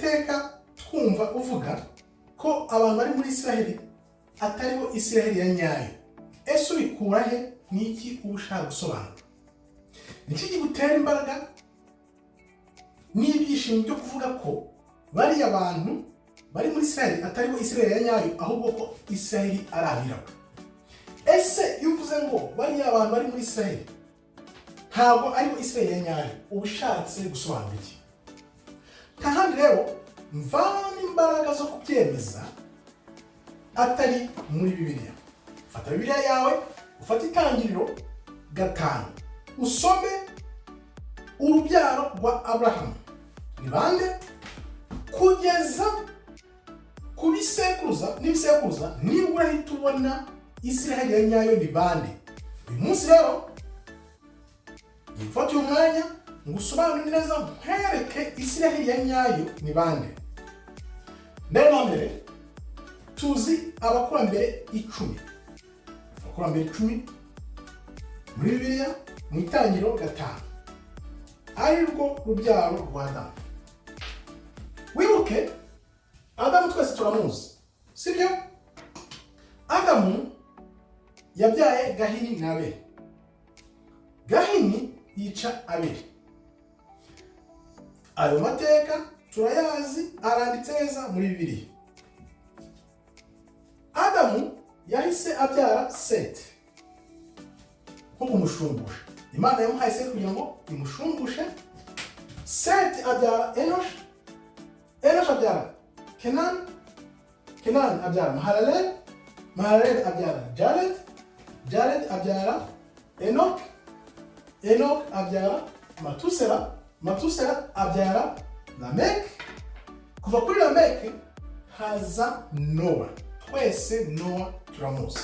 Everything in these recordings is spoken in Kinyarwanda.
iteka twumva uvuga ko abantu bari muri Isiraheli atari bo Isiraheli ya nyayo. Ese ubikura he? Niki ushaka gusobanura? Niki kigutera imbaraga n'ibyishimo byo kuvuga ko bari abantu bari muri Isiraheli atari bo Isiraheli ya nyayo, ahubwo ko Isiraheli ari abirabura? Ese iyo uvuze ngo bari abantu bari muri Isiraheli ntabwo ari bo Isiraheli ya nyayo, ubushatse gusobanura iki? Kandi rero mvana imbaraga zo kubyemeza atari muri Bibiliya. Fata Bibiliya yawe, ufate Itangiriro 5, usome urubyaro rwa Abrahamu ni bande kugeza ku bisekuruza n'ibisekuruza, nibura ahita ubona Isiraheli ya nyayo ni bande. Uyu munsi rero gifata umwanya ngo usobanure neza, nkwereke Isiraheli ya nyayo ni bande. Mbere tuzi abakurambere 10. Abakurambere 10 muri Bibiliya mu Itangiriro 5 ari rwo rubyaro rwa Adamu. Wibuke Adamu twese turamuzi, sibyo? Adamu yabyaye Gahini na Abeli. Gahini yica Abeli. Ayo mateka turayazi, aranditse neza muri Bibiliya. Adamu yahise abyara Seti nko kumushumbusha. Imana yamuhaye Seti kugira ngo imushumbushe. Seti abyara Enoshi. Enoshi abyara Kenani. Kenani abyara Mahalaleli. Mahalaleli abyara Jared. Jared abyara Enoch. Enoch abyara Matusela. Matusela abyara Lameki. Kuva kuri Lameki haza Nowa. Twese Nowa turamuzi.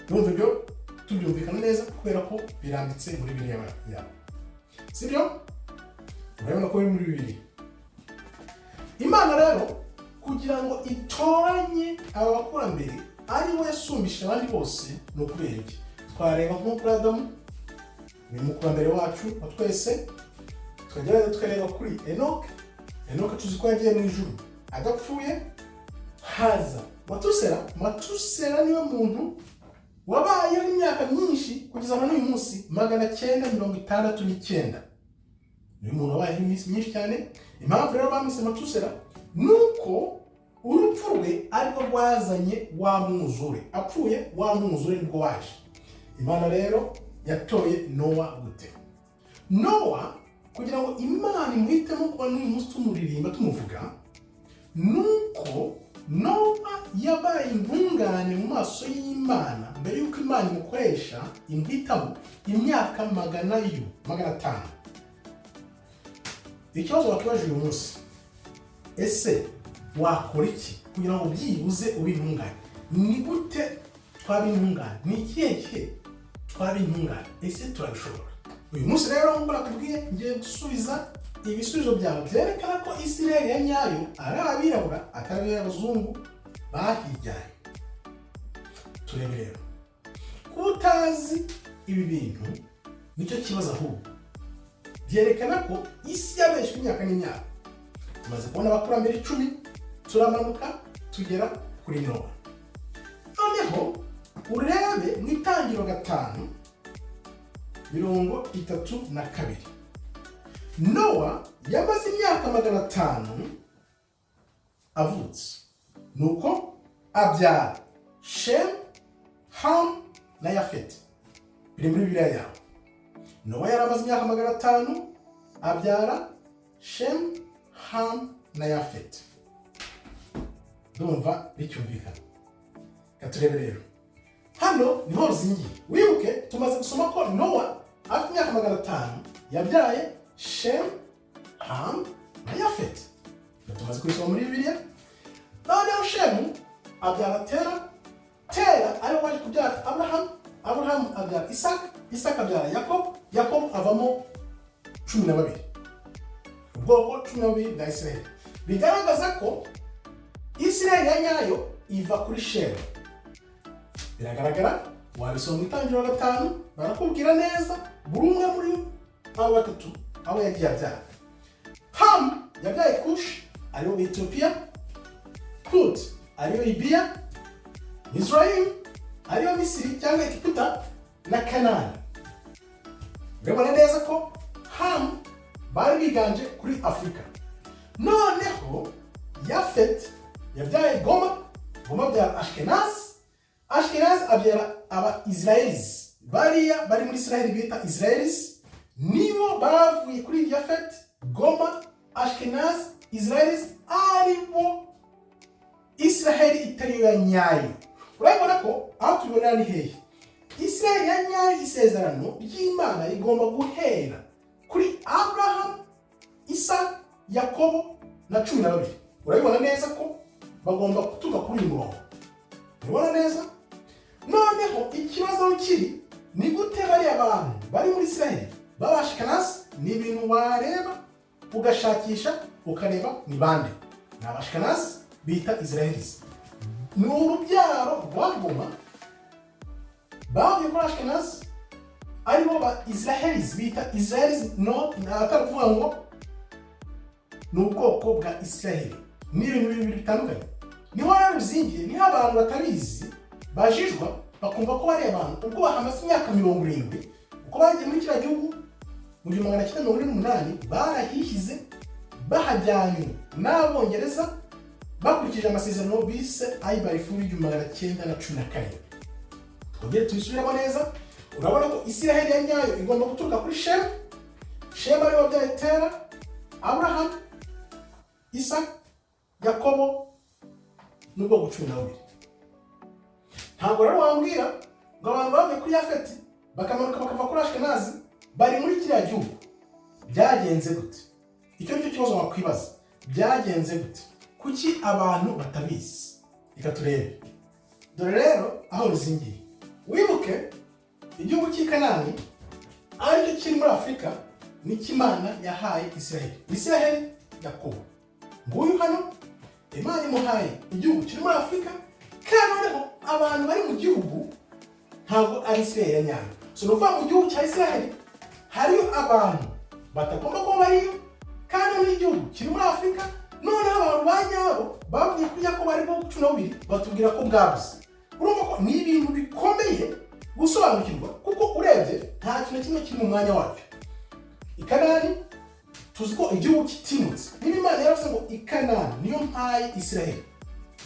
Ndumva ibyo tubyumvikana neza kubera ko biranditse muri Bibiliya yawe, sibyo? Urabona ko biri muri Bibiliya. Imana rero kugira ngo itoranye aba bakurambere ari we yasumbisha abandi bose, no kubera iki? Twareba nko kuri Adamu ni umukurambere wacu wa twese, tukagerageza tukareba kuri Enoch. Enoch tuzi ko yagiye mu ijuru agapfuye. Haza Matusela. Matusela niwe muntu wabaye imyaka myinshi kugeza na n'uyu munsi 969. Ni umuntu wabaye iminsi myinshi cyane. Impamvu rero bamwise Matusela nuko urupfu rwe ariko rwazanye wa mwuzure. Apfuye wa mwuzure nibwo waje. Imana rero yatoye Nowa gute? Nowa kugira ngo Imana imuhitemo kuba n'uyu munsi tumuririmba tumuvuga, nuko Nowa yabaye intungane mu maso y'Imana mbere yuko Imana imukoresha imuhitamo imyaka 500. Ikibazo wakibaje uyu munsi, ese wakora iki kugira ngo byibuze ube intungane? Ni gute twaba intungane? Ni ikihe twaba intungane? Ese turabishobora? Uyu munsi rero nk'uko nakubwiye ngiye gusubiza ibisubizo byawe byerekana ko Isiraheli ya nyayo ari abirabura atari abazungu bahijyaye. Turebe rero, kutazi ibi bintu nicyo kibazo ahubwo. Byerekana ko isi yabeshwe imyaka n'imyaka. Tumaze kubona abakurambere 10, turamanuka tugera kuri Nowa. Noneho urebe mu Itangiriro 5:32. Nowa yamaze imyaka 500 avutse. Nuko abyara Shem, Ham na Yafeti. Biri muri Bibiliya yawe. Nowa yaramaze imyaka 500 abyara Shem, Ham na Yafeti. Ndumva bicyumvikana. Katurebe rero. Hano niho ruzingiye. Wibuke tumaze gusoma ko Nowa afite imyaka 500 yabyaye Shem, Ham na Yafeti. Tumaze kubisoma muri Bibiliya. Noneho Shem abyara Tera. Tera ari waje kubyara Abraham. Abraham abyara Isaka. Isaka abyara Yakobo. Yakobo avamo 12. Ubwoko 12 bwa Isiraheli. Bigaragaza ko Isiraheli ya nyayo iva kuri Shem. Biragaragara, wabisoma mu Itangiriro 5 barakubwira neza buri umwe muri abo batatu abo yagiye abyara. Ham yabyaye Kushi ariyo Ethiopia, Put ariyo Libya, Israel ariyo Misiri cyangwa Egiputa na Kanani. Urabona neza ko Ham bari biganje kuri Afurika. Noneho Yafet yabyaye Goma, Goma abyara Ashkenaz, Ashkenaz abyara aba Israelis. Bariya bari muri Israel bita Israelis, nibo bavuye kuri Yafet, Goma, Ashkenaz, Israelis, aribo Israel itari ya nyayo. Urabona ko aho tubona ni hehe? Israel ya nyayo, isezerano ry'Imana rigomba guhera kuri Abraham, Isaka, Yakobo na 12. Urabona neza ko bagomba kutuka kuri uyu murongo. Urabona neza? Noneho ikibazo kiri ni gute bari abantu bari muri Israel b'Ashkenaz, ni ibintu wareba ugashakisha ukareba ni bande. Ni Ashkenaz bita Israelis. Ni urubyaro rwa Goma bavuye kuri Ashkenaz, aribo ba Israelis bita Israelis. No, atari kuvuga ngo ni ubwoko bwa Israel. Ni ibintu bibiri bitandukanye. Niho rero uzingiye, niho abantu batabizi bajijwa bakumva ko bari abantu ubwo bahamaze imyaka 70 uko bagiye muri kiriya gihugu mu 1948 barahihize bahajyanye n'Abongereza bakurikije amasezerano bise Ay'Balfour 1914. Twongere tubisubiremo neza. Urabona ko Israel ya nyayo igomba guturuka kuri Shem. Shem ariwe wabyaye Tera, Abraham, Isaka, Yakobo n'ubwoko 12. Ntabwo rero wambwira ngo abantu bavuye kuri Yafeti bakamanuka bakava kuri Ashkenazi bari muri kiriya gihugu. Byagenze gute? Icyo nicyo kibazo wakwibaza. Byagenze gute? Kuki abantu batabizi? Reka turebe. Dore rero aho ruzingiye. Wibuke igihugu cy'i Kanani aricyo kiri muri Afurika ni Imana yahaye Israel. Israel Yakobo. Nguyu hano Imana imuhaye igihugu kiri muri Afurika, kandi noneho abantu bari mu gihugu ntabwo ari Israel ya nyayo. So nuvuga mu gihugu cya Israel hariyo abantu batagomba kuba bariyo, kandi n'igihugu kiri muri Afurika. Noneho abantu banyabo bavuye kuri Yakobo ari bwo 12 batubwira ko bwabuze. Urumva ko ni ibintu bikomeye gusobanukirwa, kuko urebye nta kintu kimwe kiri mu mwanya wacyo. Ikanani tuzi ko igihugu kitimutse. Niba Imana yaravuze ngo Ikanani niyo mpaye Israel,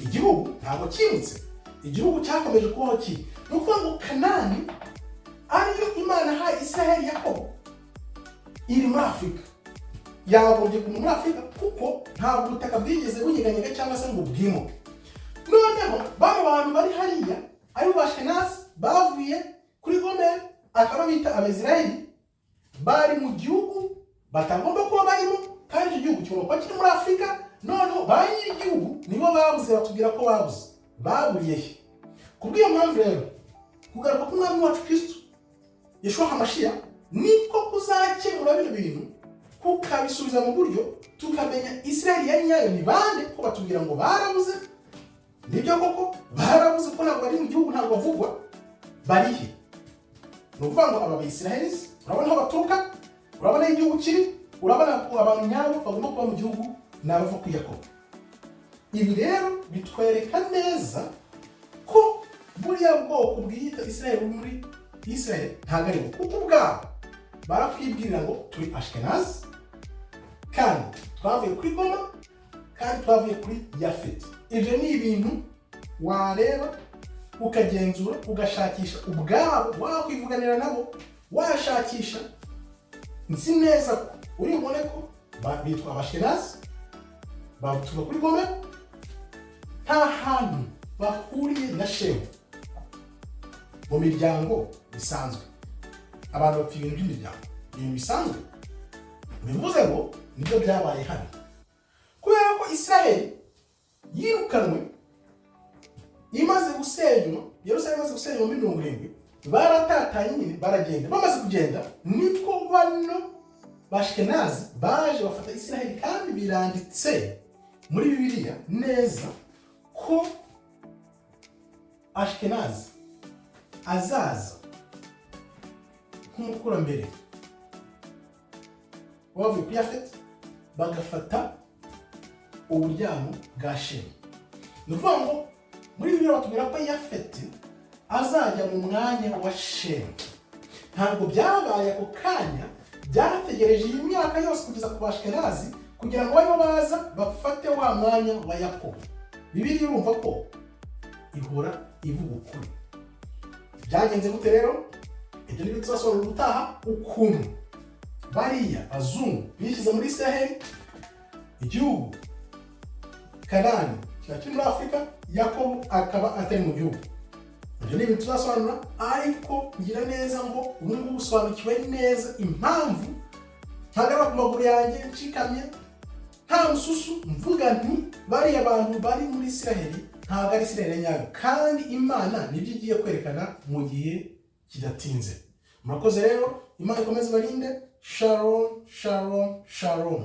igihugu ntabwo kimutse, igihugu cyakomeje kubaho kiri. Ni ukuvuga ngo Kanani ariyo Imana haye Israel Yakobo iri muri Afurika. Yagombye kuba muri Afurika kuko ntabwo ubutaka bwigeze bunyeganyega cyangwa se ngo bwimuke. Noneho bano bantu bari hariya ari b'Ashkenaz bavuye kuri Gomer, akaba bita Abisirayeli, bari mu gihugu batagomba kuba barimo, kandi icyo gihugu kigomba kuba kiri muri Afurika. Noneho ba nyir'igihugu nibo babuze, batubwira ko babuze. Baburiye he? Kubw'iyo mpamvu rero kugaruka k'Umwami wacu Kristo Yeshua HaMashiach niko kuzakemura bino bintu, kukabisubiza mu buryo tukamenya Israel ya nyayo ni bande. Ko batubwira ngo barabuze, nibyo koko barabuze, ko ntabwo bari mu gihugu, ntabwo bavugwa. Bari he? Ni ukuvuga ngo aba Bayisraelis, urabona aho baturuka, urabona igihugu kiri, urabona abantu nyabo bagomba kuba mu gihugu n'abava ku Yakobo. Ibi rero bitwereka neza ko buriya bwoko bwiyita Israel muri Israel ntabwo ari bo, kuko ubwabo barakwibwirira ngo turi Ashkenaz, kandi twavuye kuri Goma, kandi twavuye kuri Yafeti. Ibyo ni ibintu wareba ukagenzura ugashakisha ubwabo, wakwivuganira nabo, washakisha. Nzi neza ko uri bubone ko bitwa Abashkenaz, baturuka kuri Goma, nta hantu bahuriye na Shemu. Mu miryango bisanzwe abantu bapfa ibintu by'imiryango, ibintu bisanzwe. Bivuze ngo nibyo byabaye hano, kubera ko Israel yirukanwe imaze gusenywa, Yerusalemu imaze gusenywa muri 70, baratatanye nyine baragenda. Bamaze kugenda nibwo bano b'Ashkenazi baje bafata Israel, kandi biranditse muri Bibiliya neza ko Ashkenazi azaza nk'umukurambere wavuye kuri Yafeti, bagafata uburyamo bwa Shemu. Ni ukuvuga ngo muri Bibiliya batubwira ko Yafeti azajya mu mwanya wa Shemu. Ntabwo byabaye ako kanya, byategereje iyi myaka yose kugeza ku Bashkenazi kugira ngo bariho baza bafate wa mwanya wa Yakobo. Bibiliya irumva ko ihora ivuga ukuri. Byagenze gute rero? Ibyo ni byo tuzasobanura ubutaha, ukuntu bariya bazungu bishyize muri Israheli, igihugu Kanani kiri muri Afurika, Yakobo akaba atari mu gihugu. Ibyo ni ibintu tuzasobanura, ariko ngira neza ngo ubu ngubu usobanukiwe neza impamvu ntagarura ku maguru yanjye nshikamye nta mususu mvuga nti bariya abantu bari muri Israheli ntabwo ari Israheli nyayo, kandi Imana nibyo igiye kwerekana mu gihe kidatinze. Murakoze rero, Imana ikomeze ibarinde. Shalom, shalom, shalom.